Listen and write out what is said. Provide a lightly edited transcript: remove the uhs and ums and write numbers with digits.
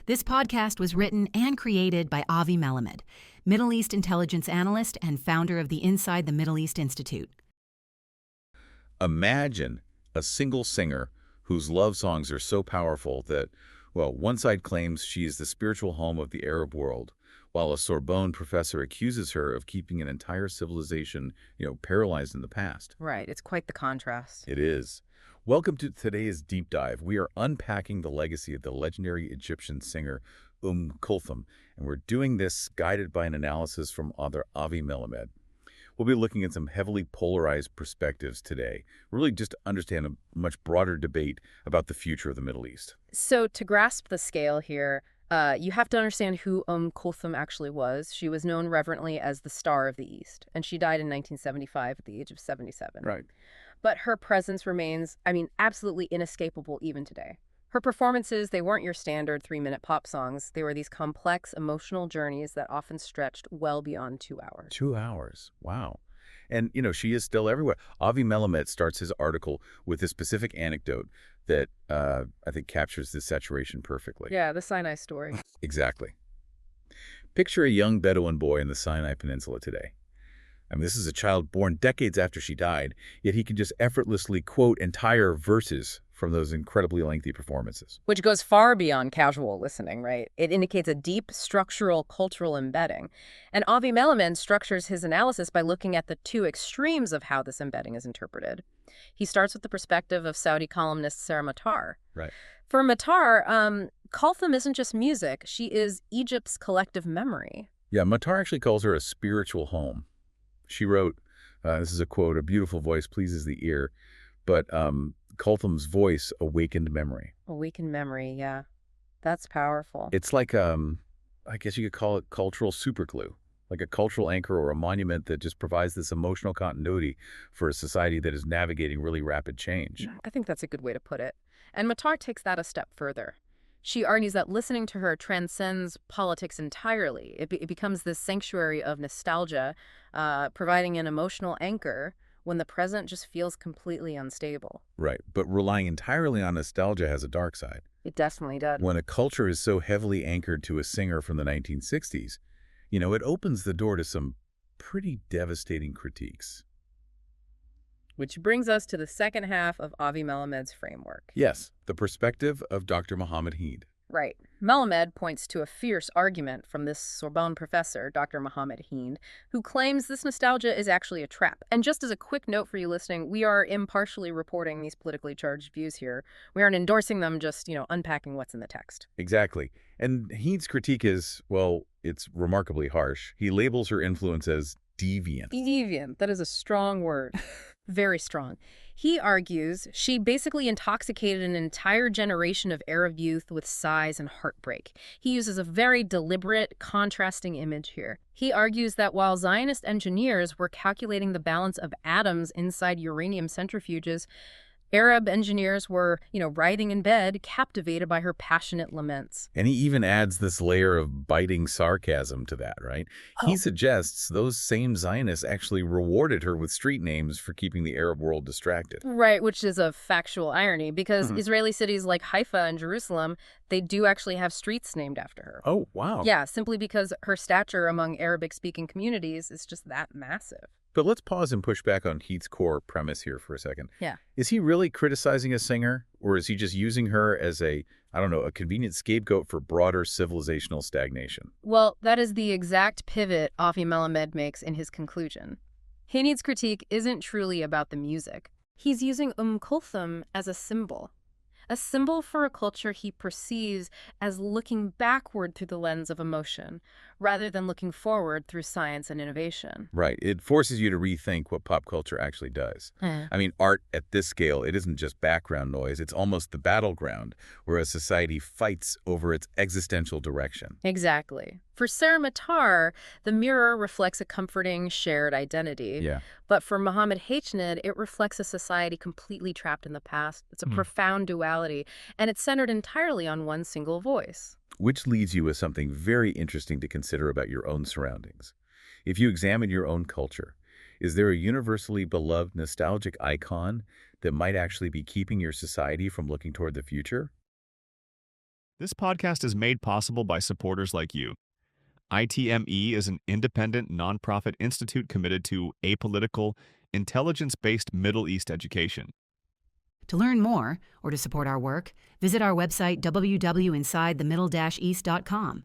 This podcast was written and created by Avi Melamed, Middle East intelligence analyst and founder of the Inside the Middle East Institute. Imagine a single singer whose love songs are so powerful that, well, one side claims she is the spiritual home of the Arab world, while a Sorbonne professor accuses her of keeping an entire civilization, paralyzed in the past. Right. It's quite the contrast. It is. Welcome to today's deep dive. We are unpacking the legacy of the legendary Egyptian singer Kulthum, and we're doing this guided by an analysis from author Avi Melamed. We'll be looking at some heavily polarized perspectives today, really just to understand a much broader debate about the future of the Middle East. So to grasp the scale here, you have to understand who Kulthum actually was. She was known reverently as the Star of the East, and she died in 1975 at the age of 77. Right. But her presence remains, absolutely inescapable even today. Her performances, they weren't your standard 3-minute pop songs. They were these complex emotional journeys that often stretched well beyond 2 hours. 2 hours. Wow. And, she is still everywhere. Avi Melamed starts his article with a specific anecdote that I think captures this saturation perfectly. Yeah, the Sinai story. Exactly. Picture a young Bedouin boy in the Sinai Peninsula today. This is a child born decades after she died, yet he can just effortlessly quote entire verses from those incredibly lengthy performances. Which goes far beyond casual listening, right? It indicates a deep structural cultural embedding. And Avi Melamed structures his analysis by looking at the two extremes of how this embedding is interpreted. He starts with the perspective of Saudi columnist Sarah Matar. Right. For Matar, Kulthum isn't just music. She is Egypt's collective memory. Yeah, Matar actually calls her a spiritual home. She wrote, this is a quote, "A beautiful voice pleases the ear, but Kulthum's voice awakened memory." Awakened memory, yeah. That's powerful. It's like, I guess you could call it cultural superglue, like a cultural anchor or a monument that just provides this emotional continuity for a society that is navigating really rapid change. I think that's a good way to put it. And Matar takes that a step further. She argues that listening to her transcends politics entirely. It becomes this sanctuary of nostalgia, providing an emotional anchor when the present just feels completely unstable. Right, but relying entirely on nostalgia has a dark side. It definitely does. When a culture is so heavily anchored to a singer from the 1960s, it opens the door to some pretty devastating critiques. Which brings us to the second half of Avi Melamed's framework. Yes, the perspective of Dr. Mohammed Heed. Right. Melamed points to a fierce argument from this Sorbonne professor, Dr. Mohammed Heed, who claims this nostalgia is actually a trap. And just as a quick note for you listening, we are impartially reporting these politically charged views here. We aren't endorsing them, just, unpacking what's in the text. Exactly. And Heed's critique is, well, it's remarkably harsh. He labels her influence as deviant. Deviant. That is a strong word. Very strong. He argues she basically intoxicated an entire generation of Arab youth with sighs and heartbreak. He uses a very deliberate, contrasting image here. He argues that while Zionist engineers were calculating the balance of atoms inside uranium centrifuges, Arab engineers were, writhing in bed, captivated by her passionate laments. And he even adds this layer of biting sarcasm to that, right? He suggests those same Zionists actually rewarded her with street names for keeping the Arab world distracted. Right, which is a factual irony, because Israeli cities like Haifa and Jerusalem, they do actually have streets named after her. Oh, wow. Yeah, simply because her stature among Arabic-speaking communities is just that massive. But let's pause and push back on Heath's core premise here for a second. Yeah. Is he really criticizing a singer, or is he just using her as a convenient scapegoat for broader civilizational stagnation? Well, that is the exact pivot Avi Melamed makes in his conclusion. Heid's critique isn't truly about the music. He's using Kulthum as a symbol for a culture he perceives as looking backward through the lens of emotion, rather than looking forward through science and innovation. Right. It forces you to rethink what pop culture actually does. Art at this scale, it isn't just background noise. It's almost the battleground where a society fights over its existential direction. Exactly. For Sarah Matar, the mirror reflects a comforting, shared identity. Yeah. But for Mohammed Heed, it reflects a society completely trapped in the past. It's a profound duality, and it's centered entirely on one single voice. Which leaves you with something very interesting to consider about your own surroundings. If you examine your own culture, is there a universally beloved nostalgic icon that might actually be keeping your society from looking toward the future? This podcast is made possible by supporters like you. ITME is an independent, nonprofit institute committed to apolitical, intelligence-based Middle East education. To learn more or to support our work, visit our website www.insidethemiddle-east.com.